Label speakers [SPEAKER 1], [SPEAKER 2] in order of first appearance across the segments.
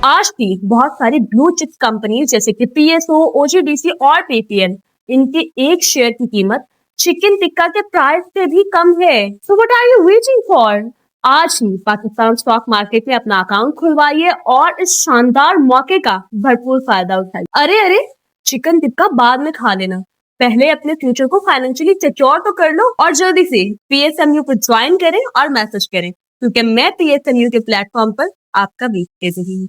[SPEAKER 1] आज भी बहुत सारी ब्लू चिप्स कंपनी जैसे कि पीएसओ, ओजीडीसी और पेटीएम, इनके एक शेयर की कीमत चिकन टिक्का के प्राइस से भी कम है। So what are you waiting for? आज ही पाकिस्तान स्टॉक मार्केट में अपना अकाउंट खुलवाइए और इस शानदार मौके का भरपूर फायदा उठाइए। अरे अरे, चिकन टिक्का बाद में खा लेना, पहले अपने फ्यूचर को फाइनेंशियली सिक्योर तो कर लो और जल्दी से पीएसएमयू को ज्वाइन करें और मैसेज करें, क्योंकि मैं पीएसएमयू के प्लेटफॉर्म पर आपका वेट कर रही हूँ।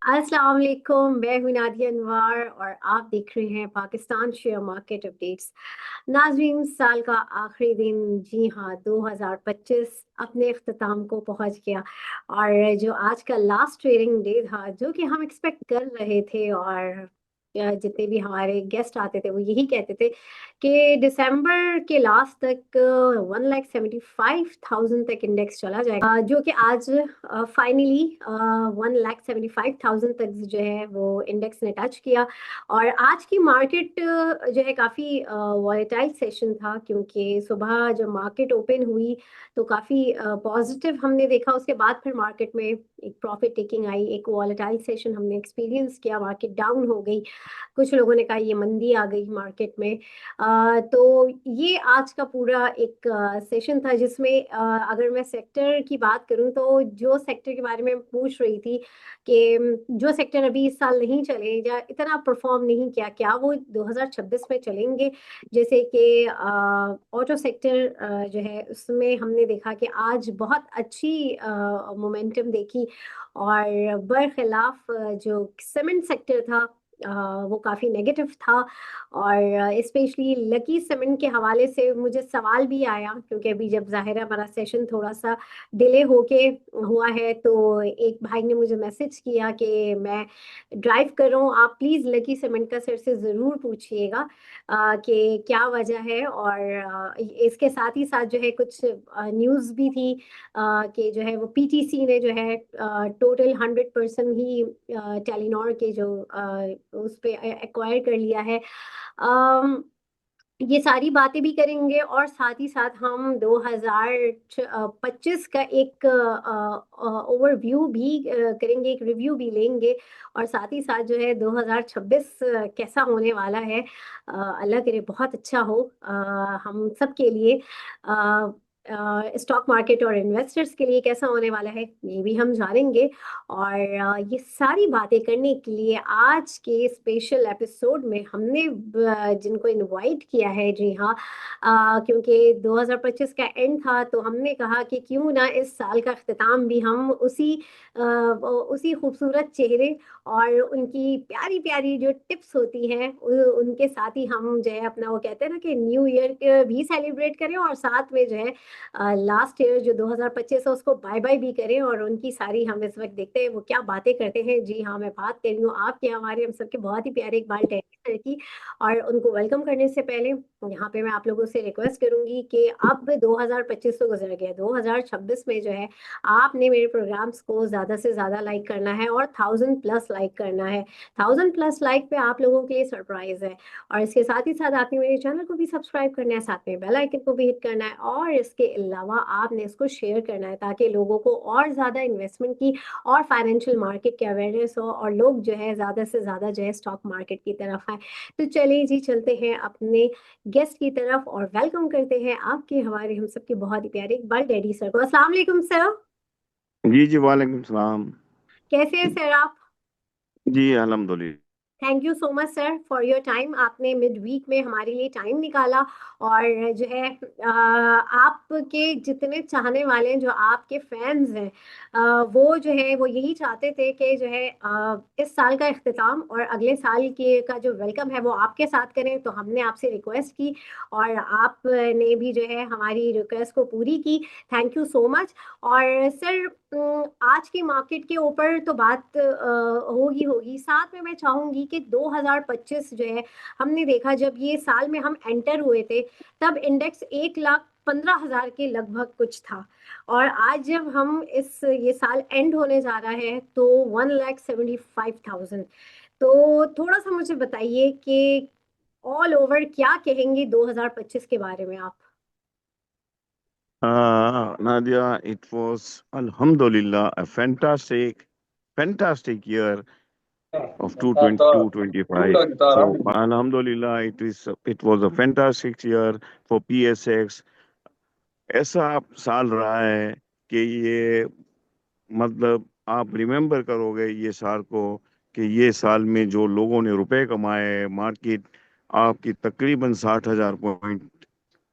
[SPEAKER 2] अस्सलाम वालेकुम, मैं हूं नादिया अनवर और आप देख रहे हैं पाकिस्तान शेयर मार्केट अपडेट्स। नाज़रीन, साल का आखिरी दिन, जी हाँ, 2025 अपने इख्तिताम को पहुंच गया और जो आज का लास्ट ट्रेडिंग डे था, जो कि हम एक्सपेक्ट कर रहे थे और जितने भी हमारे गेस्ट आते थे वो यही कहते थे कि दिसंबर के लास्ट तक 1,75,000 तक इंडेक्स चला जाएगा, जो कि आज फाइनली 1,75,000 तक जो है वो इंडेक्स ने टच किया। और आज की मार्केट जो है काफ़ी वॉलेटाइल सेशन था, क्योंकि सुबह जब मार्केट ओपन हुई तो काफ़ी पॉजिटिव हमने देखा। उसके बाद फिर मार्केट में एक प्रॉफिट टेकिंग आई, एक वॉलेटाइल सेशन हमने एक्सपीरियंस किया, मार्केट डाउन हो गई। कुछ लोगों ने कहा ये मंदी आ गई मार्केट में। तो ये आज का पूरा एक सेशन था, जिसमें अगर मैं सेक्टर की बात करूं तो जो सेक्टर के बारे में पूछ रही थी कि जो सेक्टर अभी इस साल नहीं चले या इतना परफॉर्म नहीं किया, क्या वो 2026 में चलेंगे? जैसे कि ऑटो सेक्टर जो है उसमें हमने देखा कि आज बहुत अच्छी मोमेंटम देखी, और बरखिलाफ जो सीमेंट सेक्टर था वो काफ़ी नेगेटिव था। और स्पेशली लकी सीमेंट के हवाले से मुझे सवाल भी आया, क्योंकि अभी जब ज़ाहिर है हमारा सेशन थोड़ा सा डिले होके हुआ है, तो एक भाई ने मुझे मैसेज किया कि मैं ड्राइव कर रहा हूँ, आप प्लीज़ लकी सीमेंट का सर से ज़रूर पूछिएगा कि क्या वजह है। और इसके साथ ही साथ जो है कुछ न्यूज़ भी थी कि जो है वो पीटीसी ने जो है टोटल 100% ही टेलीनॉर के जो उस पे एक्वायर कर लिया है। अम, ये सारी बातें भी करेंगे और साथ ही साथ हम 2025 का एक ओवरव्यू भी करेंगे, एक रिव्यू भी लेंगे। और साथ ही साथ जो है 2026 कैसा होने वाला है, अल्लाह करे बहुत अच्छा हो हम सब के लिए। स्टॉक मार्केट और इन्वेस्टर्स के लिए कैसा होने वाला है, ये भी हम जानेंगे। और ये सारी बातें करने के लिए आज के स्पेशल एपिसोड में हमने जिनको इनवाइट किया है, जी हाँ, क्योंकि 2025 का एंड था, तो हमने कहा कि क्यों ना इस साल का अख्तिताम भी हम उसी खूबसूरत चेहरे और उनकी प्यारी प्यारी जो टिप्स होती हैं उनके साथ ही हम जो है अपना, वो कहते हैं ना कि न्यू ईयर भी सेलिब्रेट करें और साथ में जो है लास्ट ईयर जो 2025 है उसको बाय बाय भी करें। और उनकी सारी हम इस वक्त देखते हैं वो क्या बातें करते हैं। जी हाँ, मैं बात कर रही हूँ आपके, हमारे, हम सबके बहुत ही प्यारे इकबाल टैंकर सर की। और उनको वेलकम करने से पहले यहाँ पे मैं आप लोगों से रिक्वेस्ट करूंगी कि अब 2025 तो गुजर गया, 2026 में जो है आपने मेरे प्रोग्राम्स को ज्यादा से ज्यादा लाइक करना है और 1000+ लाइक करना है। 1000+ लाइक पे आप लोगों के लिए सरप्राइज है। और इसके साथ ही साथ आपने मेरे चैनल को भी सब्सक्राइब करना है, साथ में बेल आइकन को भी हिट करना है, और इसके अलावा आपने इसको शेयर करना है ताकि लोगों को और ज़्यादा इन्वेस्टमेंट की और फाइनेंशियल मार्केट की अवेयरनेस हो और लोग जो है ज़्यादा से ज़्यादा जो है स्टॉक मार्केट की तरफ आए। तो चलिए जी, चलते हैं अपने गेस्ट की तरफ और वेलकम करते हैं आपके, हमारे, हम सबके बहुत ही प्यारे इकबाल डैडी सर को। अस्सलाम वालेकुम सर।
[SPEAKER 3] जी जी, वालेकुम सलाम।
[SPEAKER 2] कैसे हैं सर आप?
[SPEAKER 3] जी अल्हम्दुलिल्लाह।
[SPEAKER 2] Thank you so much sir for your time. आपने मिड वीक में हमारे लिए टाइम निकाला, और जो है आपके जितने चाहने वाले हैं, जो आपके फैंस हैं, वो जो है वो यही चाहते थे कि जो है इस साल का इख्तिताम और अगले साल के का जो वेलकम है वो आपके साथ करें। तो हमने आपसे रिक्वेस्ट की और आपने भी जो है हमारी रिक्वेस्ट को पूरी की। Thank you so much. और सर, आज की मार्केट के ऊपर तो बात होगी होगी, साथ में मैं चाहूंगी कि 2025 जो है, हमने देखा जब ये साल में हम एंटर हुए थे तब इंडेक्स 1 लाख 15,000 के लगभग कुछ था। और आज जब हम ये साल एंड होने जा रहा है तो 1,75,000। तो थोड़ा सा मुझे बताइए कि ऑल ओवर क्या कहेंगे 2025 के बारे में आप?
[SPEAKER 3] Nadia, it was Alhamdulillah a fantastic year of 220 So Alhamdulillah, it was a fantastic year for PSX. ऐसा साल रहा है कि ये मतलब आप रिमेम्बर करोगे ये साल को कि ये साल में जो लोगों ने रुपए कमाए, मार्केट आपकी तकरीबन 60,000 पॉइंट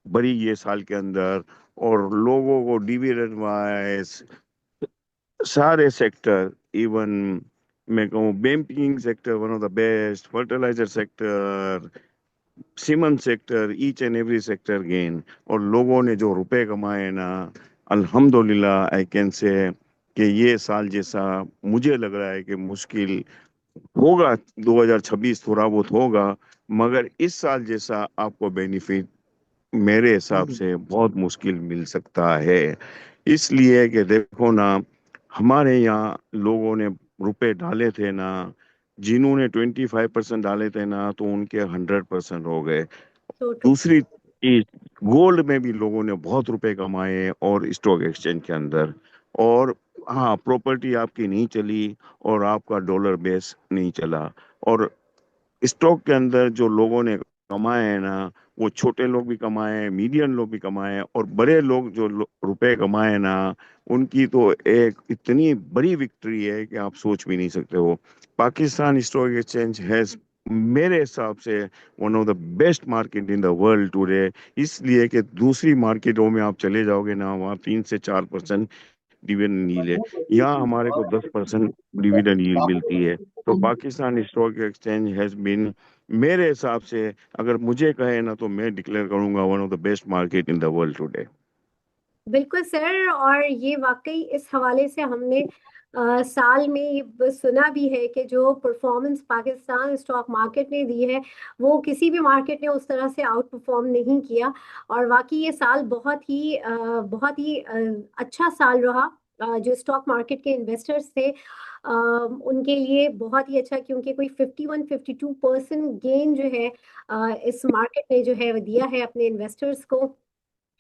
[SPEAKER 3] बढ़ी ये साल के अंदर। और लोगों को डिविडेंड वाइज सारे सेक्टर, इवन मैं कहूँ banking sector one of the best, fertiliser sector, cement sector, each and every sector gain. और लोगों ने जो रुपए कमाए ना, अल्हम्दुलिल्लाह आई कैन से कि ये साल जैसा मुझे लग रहा है कि मुश्किल होगा। 2026 थोड़ा बहुत होगा, मगर इस साल जैसा आपको बेनिफिट मेरे हिसाब से बहुत मुश्किल मिल सकता है। इसलिए कि देखो ना, हमारे यहाँ लोगों ने रुपए डाले थे ना, जिन्होंने 25% डाले थे ना तो उनके 100% हो गए।
[SPEAKER 2] तो
[SPEAKER 3] दूसरी चीज, गोल्ड में भी लोगों ने बहुत रुपए कमाए और स्टॉक एक्सचेंज के अंदर। और हाँ, प्रॉपर्टी आपकी नहीं चली और आपका डॉलर बेस नहीं चला। और स्टॉक के अंदर जो लोगों ने कमाए हैं ना, वो छोटे लोग भी कमाए, मीडियम लोग भी कमाए, और बड़े लोग जो रुपए कमाए ना, उनकी तो एक इतनी बड़ी विक्ट्री है कि आप सोच भी नहीं सकते हो। पाकिस्तान स्टॉक एक्सचेंज हैज मेरे हिसाब से one of the best market in the world today. इसलिए कि दूसरी मार्केटों में आप चले जाओगे ना, वहाँ 3 से 4% डिविडेंड यील्ड है। यहाँ हमारे को 10% डिविडेंड यील्ड मिलती है। तो Pakistan stock exchange has been, मेरे हिसाब से अगर मुझे कहे ना, तो मैं डिक्लेयर करूंगा one of the best market in the world today.
[SPEAKER 2] बिल्कुल सर, और ये वाकई इस हवाले से हमने साल में ये सुना भी है कि जो परफॉर्मेंस पाकिस्तान स्टॉक मार्केट ने दी है वो किसी भी मार्केट ने उस तरह से आउट परफॉर्म नहीं किया। और वाकई ये साल बहुत ही अच्छा साल रहा। जो स्टॉक मार्केट के इन्वेस्टर्स थे उनके लिए बहुत ही अच्छा, क्योंकि कोई 51-52% गेन जो है इस मार्केट ने जो है वो दिया है अपने इन्वेस्टर्स को।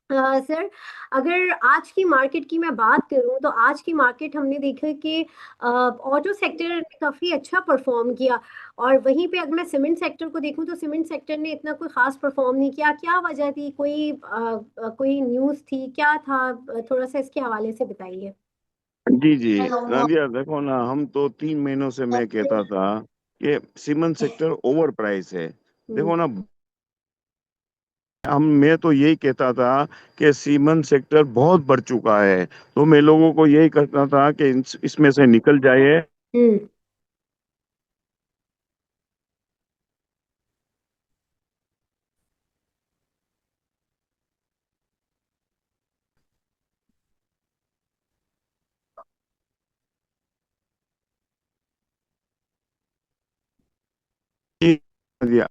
[SPEAKER 2] सर, अगर आज की मार्केट की मैं बात करूं तो आज की मार्केट हमने देखा कि ऑटो सेक्टर ने काफी अच्छा परफॉर्म किया। और वहीं पे अगर मैं सीमेंट सेक्टर को देखूं तो सीमेंट सेक्टर ने इतना कोई खास परफॉर्म नहीं किया। क्या वजह थी? कोई न्यूज़ थी, क्या था? थोड़ा सा इसके हवाले से बताइए।
[SPEAKER 3] जी जी, नादिया देखो ना, हम तो 3 महीनों से मैं कहता था कि सीमेंट सेक्टर ओवर प्राइस है।
[SPEAKER 2] हम्म।
[SPEAKER 3] देखो ना, मैं तो यही कहता था कि सीमेंट सेक्टर बहुत बढ़ चुका है। तो मैं लोगों को यही कहता था कि इसमें से निकल जाइए।
[SPEAKER 2] हम्म।
[SPEAKER 3] नादिया,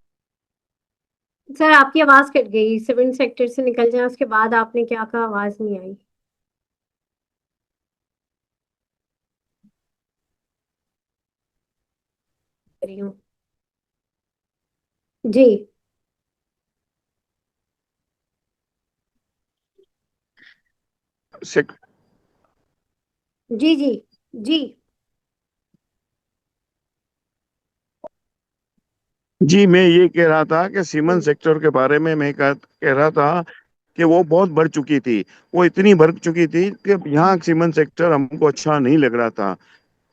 [SPEAKER 2] सर, आपकी आवाज कट गई। सीमेंट सेक्टर से निकल जाए, उसके बाद आपने क्या कहा? आवाज नहीं आई। रही हूँ। जी।
[SPEAKER 3] सेक,
[SPEAKER 2] जी। जी। जी।
[SPEAKER 3] जी, मैं ये कह रहा था कि सीमेंट
[SPEAKER 2] हम्म।
[SPEAKER 3] सेक्टर के बारे में मैं कह रहा था कि वो बहुत बढ़ चुकी थी। वो इतनी बढ़ चुकी थी कि यहाँ सीमेंट सेक्टर हमको अच्छा नहीं लग रहा था,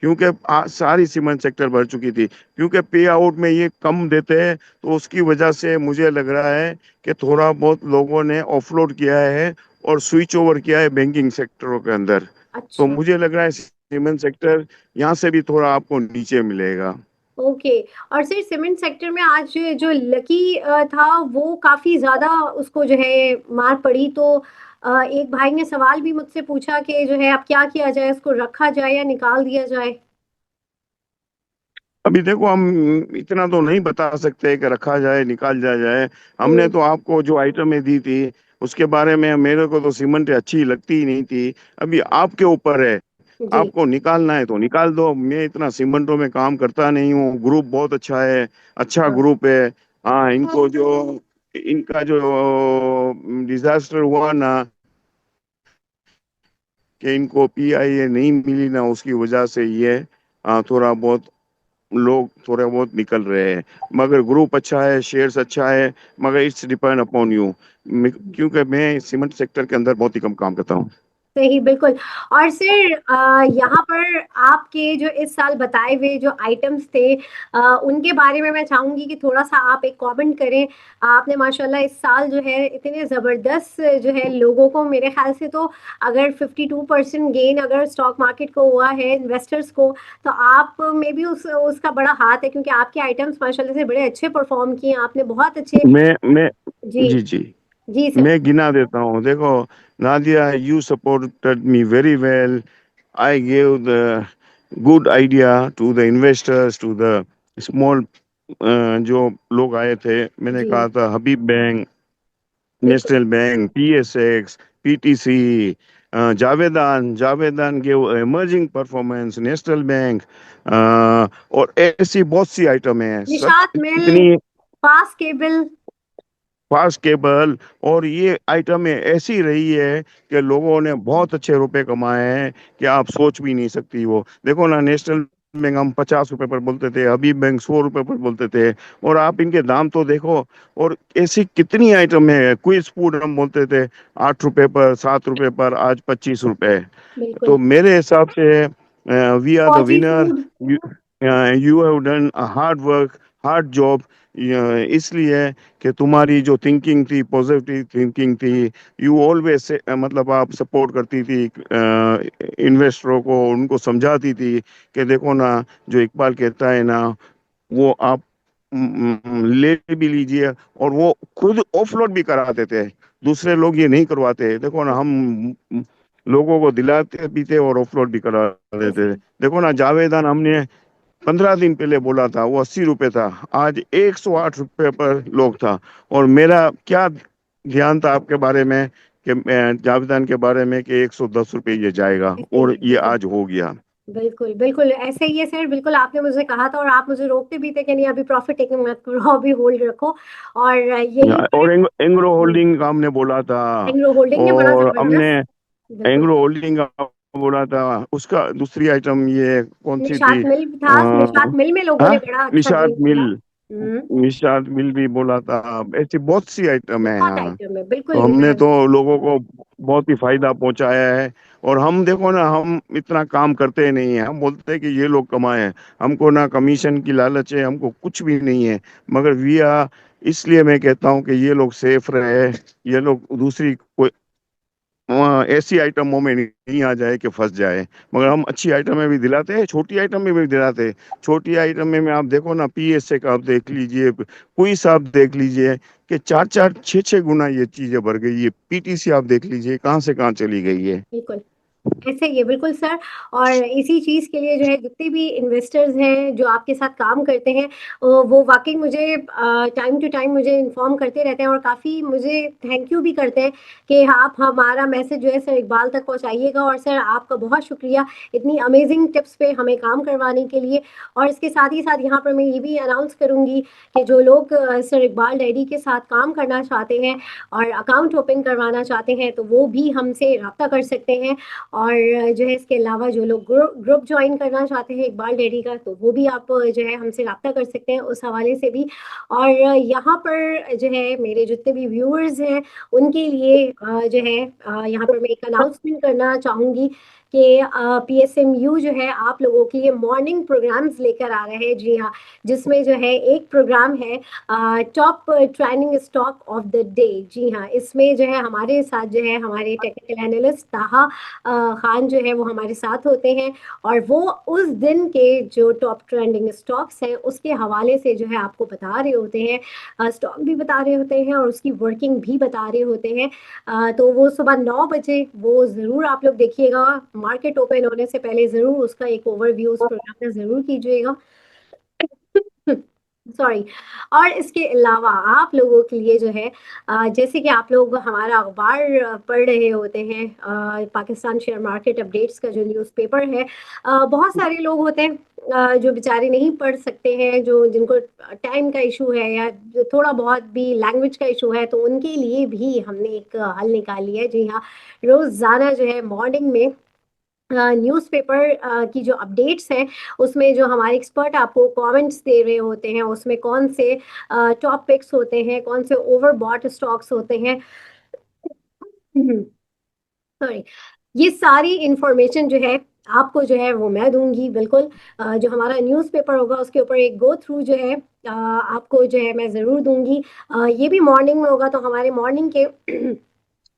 [SPEAKER 3] क्योंकि सारी सीमेंट सेक्टर बढ़ चुकी थी। क्योंकि पे आउट में ये कम देते हैं, तो उसकी वजह से मुझे लग रहा है कि थोड़ा बहुत लोगों ने ऑफलोड किया है और स्विच ओवर किया है बैंकिंग सेक्टरों के अंदर। तो
[SPEAKER 2] अच्छा।
[SPEAKER 3] मुझे लग रहा है सीमेंट सेक्टर यहाँ से भी थोड़ा आपको नीचे मिलेगा।
[SPEAKER 2] ओके। और सर, सीमेंट सेक्टर में आज जो लकी था वो काफी ज्यादा उसको जो है मार पड़ी। तो एक भाई ने सवाल भी मुझसे पूछा कि जो है अब क्या किया जाए, उसको रखा जाए या निकाल दिया जाए?
[SPEAKER 3] अभी देखो हम इतना तो नहीं बता सकते कि रखा जाए निकाल जाए। हमने
[SPEAKER 2] हम्म,
[SPEAKER 3] तो आपको जो आइटमें दी थी उसके बारे में मेरे को तो सीमेंट अच्छी लगती ही नहीं थी। अभी आपके ऊपर है,
[SPEAKER 2] जी
[SPEAKER 3] आपको निकालना है तो निकाल दो। मैं इतना सीमेंटों में काम करता नहीं हूँ। ग्रुप बहुत अच्छा है, अच्छा
[SPEAKER 2] हाँ
[SPEAKER 3] ग्रुप है। हाँ, इनको जो इनका जो डिजास्टर हुआ ना, कि इनको पीआईए नहीं मिली ना, उसकी वजह से ये थोड़ा बहुत लोग थोड़े बहुत निकल रहे हैं। मगर ग्रुप अच्छा है, शेयर्स अच्छा है। मगर इट्स डिपेंड अपॉन यू, क्योंकि मैं सीमेंट सेक्टर के अंदर बहुत ही कम काम करता हूँ।
[SPEAKER 2] सही बिल्कुल। और सर यहाँ पर आपके जो इस साल बताए हुए जो आइटम्स थे उनके बारे में मैं चाहूंगी कि थोड़ा सा आप एक कमेंट करें। आपने माशाल्लाह इस साल जो है इतने जबरदस्त जो है लोगों को, मेरे ख्याल से तो अगर 52% गेन अगर स्टॉक मार्केट को हुआ है इन्वेस्टर्स को, तो आप में भी उसका बड़ा हाथ है, क्योंकि आपके आइटम्स माशाल्लाह से बड़े अच्छे परफॉर्म किए, आपने बहुत अच्छे।
[SPEAKER 3] मैं
[SPEAKER 2] जी
[SPEAKER 3] जी जी,
[SPEAKER 2] जी सर।
[SPEAKER 3] मैं गिना देता हूँ। देखो Nadia, you supported me very well. I gave the good idea to the investors, to the small जो लोग आए थे। मैंने
[SPEAKER 2] जी
[SPEAKER 3] कहा था हबीब बैंक,
[SPEAKER 2] बिल्कुल।
[SPEAKER 3] नेशनल बैंक, पीएसएक्स, पीटीसी, जावेदान जावेदान के इमर्जिंग परफॉर्मेंस, नेशनल बैंक, और ऐसी बहुत सी आइटम है।
[SPEAKER 2] निशात मिल,
[SPEAKER 3] इतनी
[SPEAKER 2] फास्ट केबल।
[SPEAKER 3] फास्ट केबल, और ये आइटमें ऐसी रही है कि लोगों ने बहुत अच्छे रुपए कमाए हैं कि आप सोच भी नहीं सकती। वो देखो ना, नेशनल बैंक हम 50 रुपए पर बोलते थे, हबीब बैंक 100 रुपए पर बोलते थे, और आप इनके दाम तो देखो। और ऐसी कितनी आइटम है। क्विज फूड हम बोलते थे 8 रुपए पर, 7 रुपए पर, आज 25 रुपए।
[SPEAKER 2] बिल्कुल।
[SPEAKER 3] तो मेरे हिसाब से वी आर द
[SPEAKER 2] फौजी
[SPEAKER 3] winner.
[SPEAKER 2] Food.
[SPEAKER 3] You have done hard work, hard job. इसलिए कि तुम्हारी जो थिंकिंग थी, पॉजिटिव थिंकिंग थी, यू ऑलवेज, मतलब आप सपोर्ट करती थी इन्वेस्टरों को, उनको समझाती थी कि देखो ना, जो इकबाल कहता है ना, वो आप ले भी लीजिए। और वो खुद ऑफलोड भी कराते थे, दूसरे लोग ये नहीं करवाते। देखो ना, हम लोगों को दिलाते भी थे और ऑफलोड भी करा देते थे। देखो ना, जावेदान हमने 15 दिन पहले बोला था, वो 80 रुपए था, आज 108 रुपए पर लोग था। और मेरा क्या ध्यान था आपके बारे में, कि जावेदान के बारे में, कि 110 रुपये ये जाएगा,
[SPEAKER 2] ऐसे ही
[SPEAKER 3] और
[SPEAKER 2] है,
[SPEAKER 3] ये
[SPEAKER 2] बिल्कुल।
[SPEAKER 3] आज हो गया।
[SPEAKER 2] बिल्कुल बिल्कुल ऐसे ही है सर, बिल्कुल आपने मुझे कहा था और आप मुझे रोकते भी थे कि नहीं अभी प्रॉफिट टेकिंग मत करो, अभी होल्ड रखो। और यहीं
[SPEAKER 3] और
[SPEAKER 2] पर
[SPEAKER 3] एंग्रो होल्डिंग का हमने बोला था।
[SPEAKER 2] एंग्रो होल्डिंग ने बड़ा
[SPEAKER 3] और हमने
[SPEAKER 2] जबरदस्त। बिल्कुल।
[SPEAKER 3] एंग्रो होल्डिंग का बोला था। उसका दूसरी आइटम ये कौन सी थी?
[SPEAKER 2] निशात मिल भी था, निशात मिल में लोगों ने
[SPEAKER 3] हाँ,
[SPEAKER 2] बड़ा अच्छा
[SPEAKER 3] निषाद
[SPEAKER 2] गेन किया।
[SPEAKER 3] मिल,
[SPEAKER 2] हम्म।
[SPEAKER 3] निषाद मिल भी बोला था। ऐसी बहुत सी आइटम है
[SPEAKER 2] बहुत
[SPEAKER 3] यहाँ।
[SPEAKER 2] आइटम है,
[SPEAKER 3] तो
[SPEAKER 2] बिल्कुल
[SPEAKER 3] हमने तो लोगों को बहुत ही फायदा पहुंचाया है। और हम देखो ना, हम इतना काम करते नहीं है। हम बोलते हैं कि ये लोग कमाए हैं, हमको ना कमीशन की लालच है, हमको कुछ भी नहीं है। मगर वी आर, इसलिए मैं कहता हूँ कि ये लोग सेफ रहे, ये लोग दूसरी कोई ऐसी आइटमों में नहीं आ जाए कि फंस जाए। मगर हम अच्छी आइटमें भी दिलाते हैं, छोटी आइटम में भी दिलाते हैं। छोटी आइटम में आप देखो ना, पीएसए का आप देख लीजिए, कोई सा आप देख लीजिए, कि 4-4 6-6 गुना ये चीजें बढ़ गई है। पीटीसी आप देख लीजिए कहाँ से कहाँ चली गई है।
[SPEAKER 2] बिल्कुल ऐसे ही है, बिल्कुल सर। और इसी चीज के लिए जो है जितने भी इन्वेस्टर्स हैं जो आपके साथ काम करते हैं वो वाकई मुझे टाइम टू टाइम मुझे इन्फॉर्म करते रहते हैं और काफ़ी मुझे थैंक यू भी करते हैं कि आप हमारा मैसेज जो है सर इकबाल तक पहुंचाइएगा। और सर आपका बहुत शुक्रिया इतनी अमेजिंग टिप्स पे हमें काम करवाने के लिए। और इसके साथ ही साथ यहाँ पर मैं ये भी अनाउंस करूंगी कि जो लोग सर इकबाल डायरी के साथ काम करना चाहते हैं और अकाउंट ओपन करवाना चाहते हैं तो वो भी हमसे रब्ता कर सकते हैं। और जो है इसके अलावा जो लोग ग्रुप ज्वाइन करना चाहते हैं इकबाल डेयरी का तो वो भी आप जो है हमसे रब्ता कर सकते हैं उस हवाले से भी। और यहाँ पर जो है मेरे जितने भी व्यूअर्स हैं उनके लिए जो है यहाँ पर मैं एक अनाउंसमेंट करना चाहूँगी कि पीएसएमयू जो है आप लोगों के लिए मॉर्निंग प्रोग्राम्स लेकर आ रहे हैं। जी हाँ, जिसमें जो है एक प्रोग्राम है top trending stock of the day. जी हाँ, इसमें जो है हमारे साथ जो है हमारे टेक्निकल एनालिस्ट ताहा खान जो है वो हमारे साथ होते हैं और वो उस दिन के जो टॉप ट्रेंडिंग स्टॉक्स हैं उसके हवाले से जो है आपको बता रहे होते हैं, स्टॉक भी बता रहे होते हैं और उसकी वर्किंग भी बता रहे होते हैं। तो वो सुबह 9 बजे वो ज़रूर आप लोग देखिएगा, मार्केट ओपन होने से पहले ज़रूर उसका एक ओवरव्यू उस प्रोग्राम में ज़रूर कीजिएगा। सॉरी। और इसके अलावा आप लोगों के लिए जो है जैसे कि आप लोग हमारा अखबार पढ़ रहे होते हैं, पाकिस्तान शेयर मार्केट अपडेट्स का जो न्यूज़पेपर है, बहुत सारे लोग होते हैं जो बेचारे नहीं पढ़ सकते हैं, जो जिनको टाइम का इशू है या जो थोड़ा बहुत भी लैंग्वेज का इशू है, तो उनके लिए भी हमने एक हल निकाली है। जी हाँ, रोज़ाना जो है मॉर्निंग में न्यूज़पेपर की जो अपडेट्स हैं, उसमें जो हमारे एक्सपर्ट आपको कमेंट्स दे रहे होते हैं, उसमें कौन से टॉप पिक्स होते हैं, कौन से ओवरबॉट स्टॉक्स होते हैं, सॉरी, ये सारी इंफॉर्मेशन जो है आपको जो है वो मैं दूंगी बिल्कुल। जो हमारा न्यूज़पेपर होगा उसके ऊपर एक गो थ्रू जो है आपको जो है मैं ज़रूर दूंगी। ये भी मॉर्निंग में होगा, तो हमारे मॉर्निंग के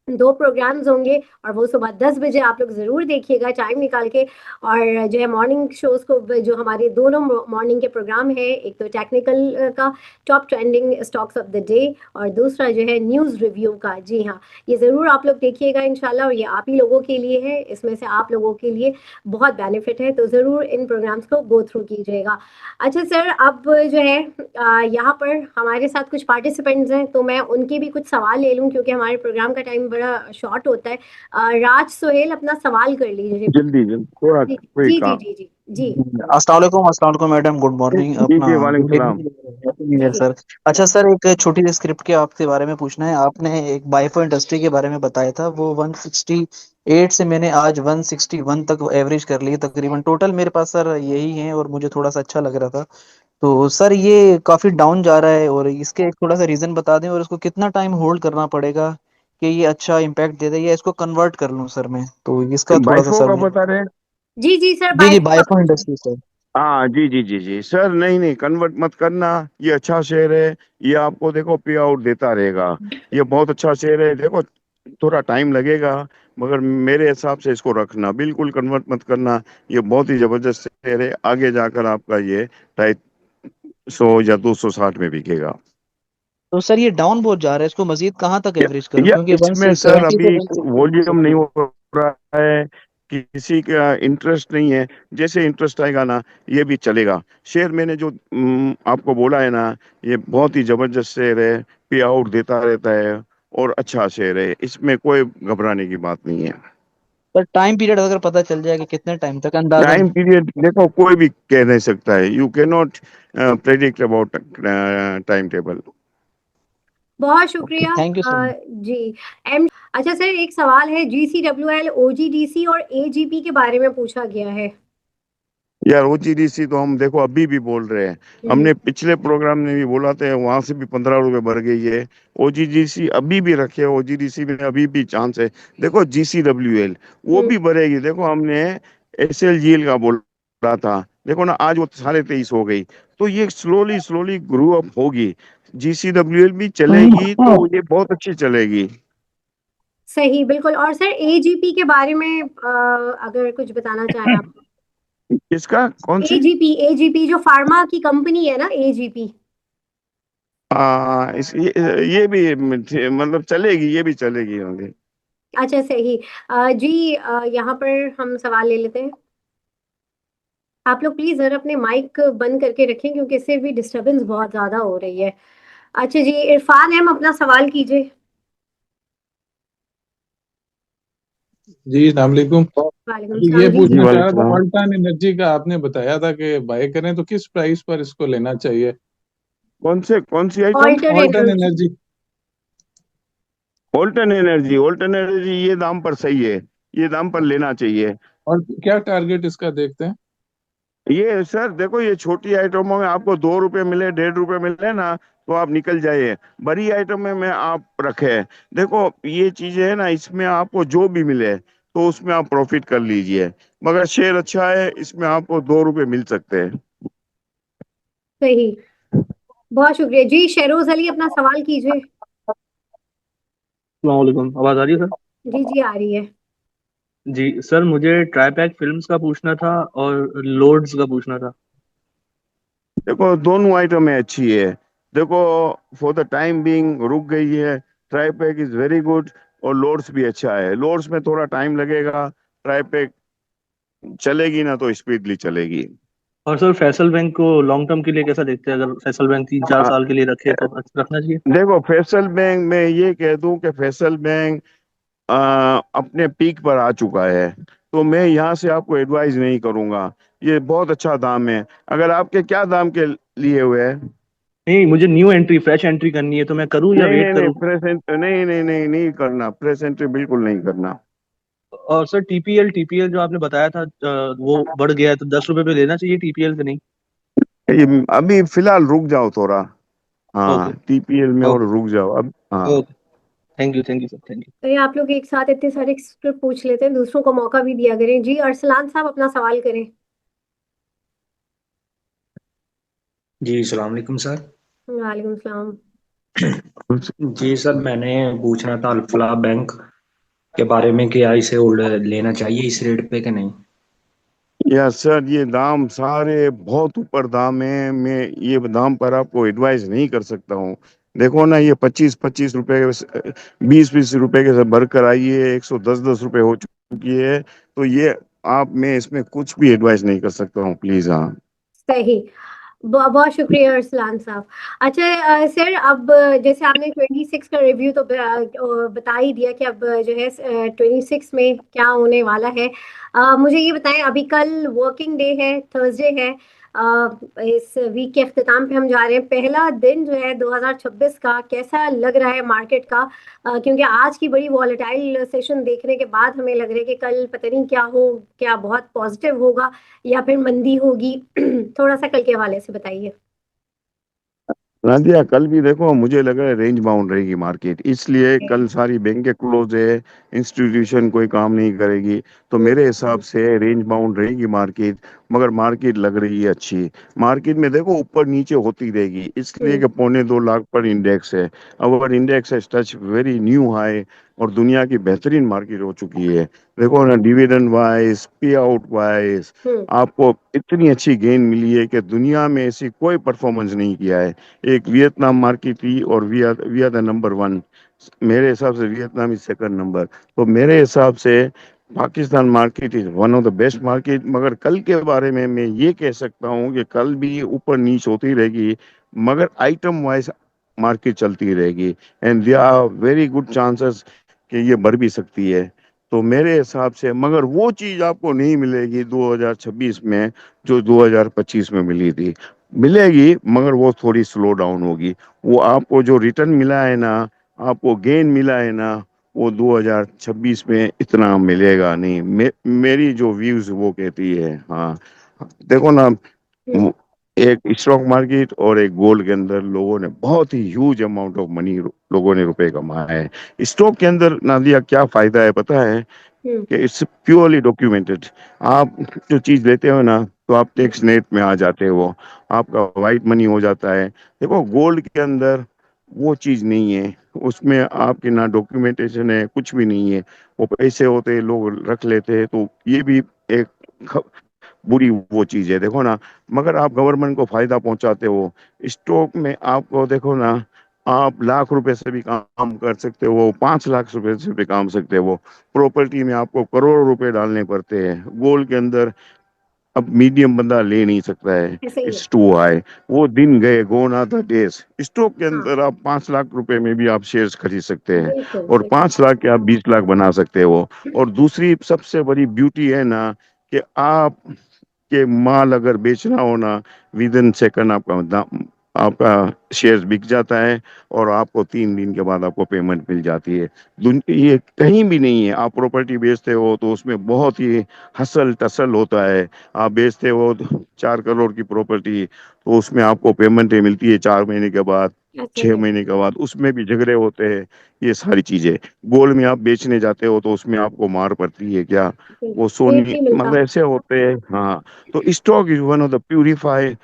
[SPEAKER 2] दो प्रोग्राम्स होंगे और वो सुबह 10 बजे आप लोग ज़रूर देखिएगा टाइम निकाल के। और जो है मॉर्निंग शोज़ को जो हमारे दोनों मॉर्निंग के प्रोग्राम है, एक तो टेक्निकल का top trending stocks of the day, और दूसरा जो है न्यूज़ रिव्यू का। जी हाँ, ये ज़रूर आप लोग देखिएगा इंशाल्लाह, और ये आप ही लोगों के लिए है, इसमें से आप लोगों के लिए बहुत बेनिफिट है, तो ज़रूर इन प्रोग्राम्स को गो थ्रू कीजिएगा। अच्छा सर, अब जो है यहाँ पर हमारे साथ कुछ पार्टिसिपेंट्स हैं, तो मैं उनके भी कुछ सवाल ले लूँ क्योंकि हमारे प्रोग्राम का टाइम बड़ा शॉर्ट होता है। राज सोहेल, अपना सवाल कर लीजिए।
[SPEAKER 3] जल्दी जल्दी थोड़ा
[SPEAKER 2] जी
[SPEAKER 3] कोई
[SPEAKER 2] जी जी
[SPEAKER 3] काम।
[SPEAKER 2] जी जी जी।
[SPEAKER 4] अस्सलाम वालेकुम मैडम, गुड मॉर्निंग।
[SPEAKER 3] जी
[SPEAKER 4] अपना
[SPEAKER 3] जी वालेकुम
[SPEAKER 4] गुड
[SPEAKER 3] सलाम।
[SPEAKER 4] Evening, happy new year sir. अच्छा सर, एक छोटी सी स्क्रिप्ट के आपके बारे में पूछना है। आपने एक बाइफो इंडस्ट्री के बारे में बताया था, वो 168 से मैंने आज 161 तक एवरेज कर ली तकरीबन। टोटल मेरे पास सर यही है और मुझे थोड़ा सा अच्छा लग रहा था। तो सर ये काफी डाउन जा रहा है, और इसके एक थोड़ा सा रीजन बता दें, और इसको कितना टाइम होल्ड करना पड़ेगा कि ये अच्छा इम्पैक्ट दे दे, या इसको कन्वर्ट कर लूं सर मैं, तो इसका थोड़ा सा
[SPEAKER 3] बाइफो
[SPEAKER 4] सर
[SPEAKER 3] का
[SPEAKER 4] मुझे।
[SPEAKER 3] बता रहे हैं।
[SPEAKER 2] जी जी सर,
[SPEAKER 4] जी जी,
[SPEAKER 2] बाइक का
[SPEAKER 4] बाइफो
[SPEAKER 2] पूछिए।
[SPEAKER 4] Industry sir.
[SPEAKER 3] हाँ जी जी जी जी सर, नहीं नहीं कन्वर्ट मत करना। ये अच्छा शेयर है। ये आपको देखो पे आउट देता रहेगा। ये बहुत अच्छा शेयर है। देखो थोड़ा टाइम लगेगा, मगर मेरे हिसाब से इसको रखना, बिल्कुल कन्वर्ट मत करना। ये बहुत ही जबरदस्त शेयर है। आगे जाकर आपका ये 250 या 260 में बिकेगा।
[SPEAKER 4] तो सर ये डाउन बहुत जा रहा है, इसको मजीद कहाँ तक एवरेज करूं,
[SPEAKER 3] या
[SPEAKER 4] क्योंकि
[SPEAKER 3] इसमें सर
[SPEAKER 4] 170 से
[SPEAKER 3] अभी
[SPEAKER 4] 160
[SPEAKER 3] वॉल्यूम
[SPEAKER 4] में।
[SPEAKER 3] नहीं हो रहा है, किसी का इंटरेस्ट नहीं है। जैसे इंटरेस्ट आएगा ना, ये भी चलेगा। शेयर मैंने जो आपको बोला है ना, ये बहुत ही जबरदस्त शेयर है। पे आउट देता रहता है और अच्छा शेयर है, इसमें कोई घबराने की बात नहीं है।
[SPEAKER 4] पर टाइम पीरियड अगर पता चल जाए कि कितने टाइम तक अंदाजन।
[SPEAKER 3] टाइम पीरियड देखो कोई भी कह नहीं सकता है। You can not predict about time table.
[SPEAKER 2] बहुत
[SPEAKER 4] ओके,
[SPEAKER 2] शुक्रिया।
[SPEAKER 4] Thank you sir.
[SPEAKER 2] जी। एम अच्छा सर, एक सवाल है, GCWL, OGDC और AGP के बारे में पूछा गया है।
[SPEAKER 3] यार ओजीडीसी तो हम देखो अभी भी बोल रहे हैं।
[SPEAKER 2] हम्म।
[SPEAKER 3] हमने पिछले प्रोग्राम में भी बोला था, वहां से भी 15 रुपए बढ़ गई है। ओजीडीसी अभी भी रखे, ओजीडीसी में अभी भी चांस है। देखो जीसीडब्ल्यूएल वो
[SPEAKER 2] हम्म।
[SPEAKER 3] भी बढ़ेगी। देखो हमने एसएलजीएल का बोला था, देखो ना आज वो 23.5 हो गई। तो ये स्लोली स्लोली ग्रो अप होगी। जीसीडब्ल्यूएल भी चलेगी तो ये बहुत अच्छी चलेगी।
[SPEAKER 2] सही, बिल्कुल। और सर AGP के बारे में अगर कुछ बताना चाहें आप।
[SPEAKER 3] किसका कौन सी?
[SPEAKER 2] AGP जो फार्मा की कंपनी है ना, AGP।
[SPEAKER 3] ये भी मतलब चलेगी, ये भी चलेगी होंगे।
[SPEAKER 2] अच्छा सही। जी, यहाँ पर हम सवाल ले लेते हैं। आप लोग प्लीज जरा अपने माइक बंद करके रखें क्योंकि इससे भी डिस्टरबेंस बहुत ज्यादा हो रही है। अच्छा जी, इरफान, हम अपना सवाल कीजिए।
[SPEAKER 5] जी अस्सलाम वालेकुम।
[SPEAKER 2] वालेकुम
[SPEAKER 5] अभी ये
[SPEAKER 2] सलाम जी।
[SPEAKER 3] जी
[SPEAKER 5] पूछना चाह रहा था,
[SPEAKER 3] वालेकुम।
[SPEAKER 5] ऑल्टन एनर्जी का आपने बताया था कि बाय करें, तो किस प्राइस पर इसको लेना चाहिए?
[SPEAKER 3] कौन सी item?
[SPEAKER 2] Alter
[SPEAKER 5] Alton
[SPEAKER 2] energy.
[SPEAKER 5] Energy.
[SPEAKER 3] Alton energy, Alton energy ये दाम पर सही है। ये दाम पर लेना चाहिए।
[SPEAKER 5] और क्या टारगेट इसका देखते हैं?
[SPEAKER 3] ये सर देखो, ये छोटी आइटमों में आपको 2 रुपए मिले, 1.5 रुपए मिले ना, तो आप निकल जाइए। बड़ी आइटम में आप रखे। देखो ये चीजें है ना, इसमें आपको जो भी मिले तो उसमें आप प्रॉफिट कर लीजिए। मगर शेयर अच्छा है, इसमें आपको 2 रुपए मिल सकते हैं।
[SPEAKER 2] सही, बहुत शुक्रिया जी। शेरोज अली, अपना सवाल कीजिए।
[SPEAKER 6] वालेकुम, आवाज आ रही है सर?
[SPEAKER 2] जी जी, आ रही है।
[SPEAKER 6] जी सर, मुझे ट्राईपैक फिल्म्स का पूछना था और लोड्स का पूछना था।
[SPEAKER 3] देखो दोनों आइटम है अच्छी है। देखो फॉर द टाइम बीइंग रुक गई है। ट्राईपैक इज वेरी गुड। और लोड्स भी अच्छा है। लोड्स में थोड़ा टाइम लगेगा। ट्राईपैक चलेगी ना तो स्पीडली चलेगी।
[SPEAKER 6] और सर फैसल बैंक को लॉन्ग टर्म के लिए कैसा देखते हैं? अगर फैसल बैंक 3-4 साल के लिए रखे तो रखना चाहिए?
[SPEAKER 3] देखो फैसल बैंक में ये कह दूं कि फैसल बैंक अपने पीक पर आ चुका है, तो मैं यहाँ से आपको एडवाइस नहीं करूंगा। ये बहुत अच्छा दाम है। अगर आपके क्या दाम के लिए हुए है?
[SPEAKER 6] नहीं, मुझे न्यू एंट्री, फ्रेश एंट्री करनी है, तो मैं करूँ या
[SPEAKER 3] नहीं
[SPEAKER 6] वेट
[SPEAKER 3] नहीं नहीं,
[SPEAKER 6] करूँ?
[SPEAKER 3] प्रेजेंट नहीं नहीं नहीं नहीं करना, प्रेजेंट बिल्कुल नहीं करना।
[SPEAKER 6] और सर टीपीएल जो आपने बताया था, वो बढ़ गया है, तो 10 रुपए पे लेना चाहिए टीपीएल के नहीं?
[SPEAKER 3] अभी फिलहाल रुक जाओ थोड़ा।
[SPEAKER 6] ओके।
[SPEAKER 3] हाँ, टीपीएल में और
[SPEAKER 6] ओके।
[SPEAKER 3] रुक जाओ अब। हाँ।
[SPEAKER 6] Okay. Thank you sir, thank you.
[SPEAKER 2] तो ये आप लोग एक साथ इतने सारे स्क्रिप्ट पूछ लेते हैं, दूसरों को मौका भी दिया करें। जी अरसलान साहब अपना सवाल करें।
[SPEAKER 7] जी सलाम अलैकुम सर।
[SPEAKER 2] वालेकुम सलाम।
[SPEAKER 7] जी सर, मैंने पूछना था अल्फला बैंक के बारे में, क्या इसे होल्ड लेना चाहिए इस रेट पे कि नहीं?
[SPEAKER 3] या सर, ये दाम सारे बहुत ऊपर दाम है। मैं ये दाम पर आपको एडवाइस नहीं कर सकता हूँ। देखो ना, ये 25-25 रुपए, 20-20 रुपए के से बढ़कर आई है, 110-10 रुपए हो चुकी है। तो ये आप, मैं इसमें कुछ भी एडवाइस नहीं कर सकता हूँ, प्लीज। हाँ।
[SPEAKER 2] सही। बहुत शुक्रिया अरसलान साहब। अच्छा सर, अब जैसे आपने 26 का रिव्यू तो बता ही दिया कि अब जो है 26 में क्या होने वाला है। मुझे ये बताएं, अभी कल वर्किंग डे है, थर्सडे है। इस वीक के अख्ताम पे हम जा रहे हैं। पहला दिन जो है 2026 का कैसा लग रहा है मार्केट का? क्योंकि आज की बड़ी वॉलेटाइल सेशन देखने के बाद हमें लग रहा है कि कल पता नहीं क्या हो, क्या बहुत पॉजिटिव होगा या फिर मंदी होगी। थोड़ा सा कल के हवाले से बताइए।
[SPEAKER 3] नादिया, कल भी देखो, मुझे लग रहा है रेंज बाउंड रहेगी मार्केट, इसलिए कल सारी बैंकें क्लोज है, इंस्टीट्यूशन कोई काम नहीं करेगी। तो मेरे हिसाब से रेंज बाउंड रहेगी मार्केट। मगर मार्केट लग रही है अच्छी। मार्केट में देखो ऊपर नीचे होती रहेगी, इसलिए कि 2.25 लाख पर इंडेक्स है। अब इंडेक्स है टच वेरी न्यू हाई, और दुनिया की बेहतरीन मार्केट हो चुकी है। देखो ना, डिविडेंड वाइज, पे आउट वाइज,
[SPEAKER 2] हम्म।
[SPEAKER 3] आपको इतनी अच्छी गेन मिली है कि दुनिया में ऐसी कोई परफॉर्मेंस नहीं किया है। एक वियतनाम मार्केट थी, और we are the number one. मेरे हिसाब से वियतनाम इज सेकंड नंबर। तो मेरे हिसाब से Pakistan market is one of the best market. मगर कल के बारे में मैं ये कह सकता हूँ कि कल भी ऊपर नीच होती रहेगी, मगर आइटम वाइज मार्केट चलती रहेगी। And there are very good chances कि ये बढ़ भी सकती है। तो मेरे हिसाब से, मगर वो चीज आपको नहीं मिलेगी 2026 में जो 2025 में मिली थी। मिलेगी, मगर वो थोड़ी स्लो डाउन होगी। वो आपको जो रिटर्न मिला है ना, आपको गेन मिला है ना, वो 2026 में इतना मिलेगा नहीं। मेरी जो व्यूज वो कहती है। हाँ, देखो ना,
[SPEAKER 2] हम्म।
[SPEAKER 3] एक स्टॉक मार्केट और एक गोल्ड के अंदर लोगों ने बहुत ही ह्यूज अमाउंट ऑफ मनी, लोगों ने रुपए कमाया है। स्टॉक के अंदर नादिया क्या फायदा है पता है?
[SPEAKER 2] हम्म।
[SPEAKER 3] कि इट्स प्योरली डॉक्यूमेंटेड। आप जो चीज लेते हो ना, तो आप टैक्स नेट में आ जाते हो, आपका वाइट मनी हो जाता है। देखो गोल्ड के अंदर वो चीज नहीं है। उसमें आपके ना डॉक्यूमेंटेशन है, कुछ भी नहीं है। वो पैसे होते हैं, लोग रख लेते हैं। तो ये भी एक ख- बुरी वो चीज है, देखो ना। मगर आप गवर्नमेंट को फायदा पहुंचाते हो। स्टॉक में आपको देखो ना, आप लाख रुपए से भी काम कर सकते हो, 5 लाख रुपए से भी काम सकते हो। प्रॉपर्टी में आपको करोड़ों रुपए डालने पड़ते हैं। गोल्ड के अंदर अब मीडियम बंदा ले नहीं सकता है,
[SPEAKER 2] ऐसा ही है।
[SPEAKER 3] It's too high. वो दिन गए, gone are the days. Stock के
[SPEAKER 2] हाँ।
[SPEAKER 3] अंदर आप 5 लाख रुपए में भी आप शेयर्स खरीद सकते हैं,
[SPEAKER 2] बिल्कुल
[SPEAKER 3] और
[SPEAKER 2] बिल्कुल।
[SPEAKER 3] 5 लाख के आप 20 लाख बना सकते हो। और दूसरी सबसे बड़ी ब्यूटी है ना, कि आप के माल अगर बेचना हो ना, विद इन सेकंड आपका शेयर बिक जाता है, और आपको 3 दिन के बाद आपको पेमेंट मिल जाती है। ये कहीं भी नहीं है। आप प्रॉपर्टी बेचते हो तो उसमें बहुत ही हसल टसल होता है। आप बेचते हो 4 करोड़ की प्रॉपर्टी, तो उसमें आपको पेमेंट मिलती है 4 महीने के बाद,
[SPEAKER 2] ऐसा ही
[SPEAKER 3] छह
[SPEAKER 2] है।
[SPEAKER 3] महीने के बाद। उसमें भी झगड़े होते हैं, ये सारी चीजें। गोल्ड में आप बेचने जाते हो तो उसमें आपको मार पड़ती है क्या? वो
[SPEAKER 2] रेट
[SPEAKER 3] सोनी
[SPEAKER 2] नहीं मिलता।
[SPEAKER 3] मतलब ऐसे होते हैं। हाँ। तो stock is one of the purify,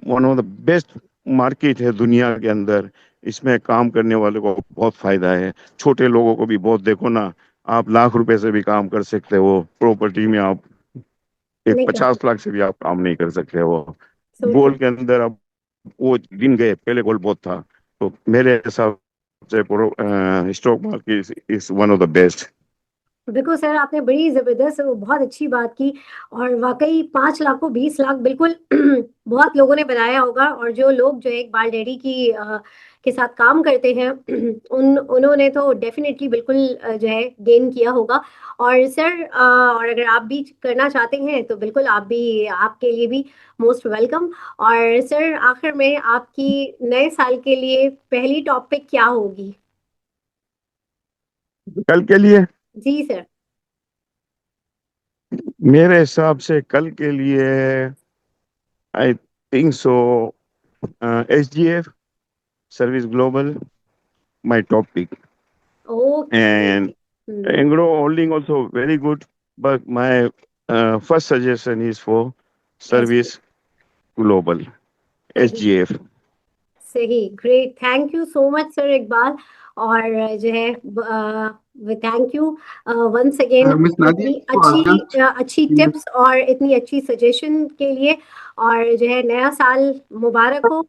[SPEAKER 3] one of the best market है दुनिया के अंदर। इसमें काम करने वाले को बहुत फायदा है, छोटे लोगों को भी बहुत। देखो ना, आप लाख रुपए से भी काम कर सकते हो प्रॉपर्टी में। आप एक
[SPEAKER 2] नहीं कर
[SPEAKER 3] 50 लाख से भी आप काम नहीं कर सकते हो
[SPEAKER 2] सकते।
[SPEAKER 3] गोल्ड के अंदर। अब वो दिन गए, पहले गोल्ड बहुत था। तो मेरे हिसाब से stock market is one of the best.
[SPEAKER 2] बिल्कुल सर, आपने बड़ी ज़बरदस्त और बहुत अच्छी बात की और वाक़ई 5 लाख को 20 लाख बिल्कुल बहुत लोगों ने बनाया होगा और जो लोग जो है एक बाल डेयरी के साथ काम करते हैं उन्होंने तो डेफ़िनेटली बिल्कुल जो है गेन किया होगा। और सर और अगर आप भी करना चाहते हैं तो बिल्कुल आपके लिए भी मोस्ट वेलकम। और सर आखिर में आपकी नए साल के लिए पहली टॉपिक क्या होगी?
[SPEAKER 3] कल के लिए
[SPEAKER 2] जी सर।
[SPEAKER 3] मेरे हिसाब से कल के लिए I think so SGF Service Global my topic
[SPEAKER 2] okay.
[SPEAKER 3] and
[SPEAKER 2] hmm.
[SPEAKER 3] Anglo Holding also very good, but my first suggestion is for Service Global
[SPEAKER 2] सही,
[SPEAKER 3] SGF.
[SPEAKER 2] सही, great, thank you so much sir Iqbal. और जो है thank you once again
[SPEAKER 8] miss Nadia
[SPEAKER 2] इतनी
[SPEAKER 8] को आज्ञा
[SPEAKER 2] अच्छी tips और इतनी अच्छी सजेशन के लिए। और जो है नया साल मुबारक हो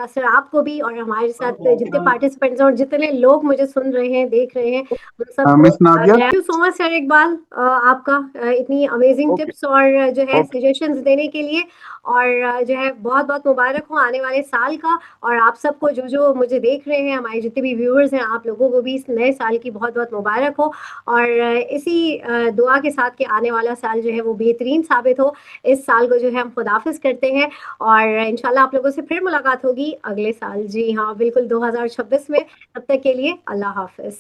[SPEAKER 2] सर आपको भी और हमारे साथ जितने पार्टिसिपेंट्स और जितने लोग मुझे सुन रहे हैं देख रहे हैं उन सबको
[SPEAKER 8] miss Nadia
[SPEAKER 2] thank you so much sir Iqbal आपका इतनी अमेजिंग
[SPEAKER 3] Okay,
[SPEAKER 2] टिप्स और जो है
[SPEAKER 3] okay.
[SPEAKER 2] सजेशंस देने के लिए। और जो है बहुत बहुत मुबारक हो आने वाले साल का। और आप सबको जो मुझे देख रहे हैं हमारे जितने भी व्यूअर्स हैं आप लोगों को भी इस नए साल की बहुत बहुत मुबारक हो। और इसी दुआ के साथ कि आने वाला साल जो है वो बेहतरीन साबित हो। इस साल को जो है हम खुदाफिज करते हैं और इंशाल्लाह आप लोगों से फिर मुलाकात होगी अगले साल। जी हाँ बिल्कुल 2026 में। तब तक के लिए अल्लाह हाफिज।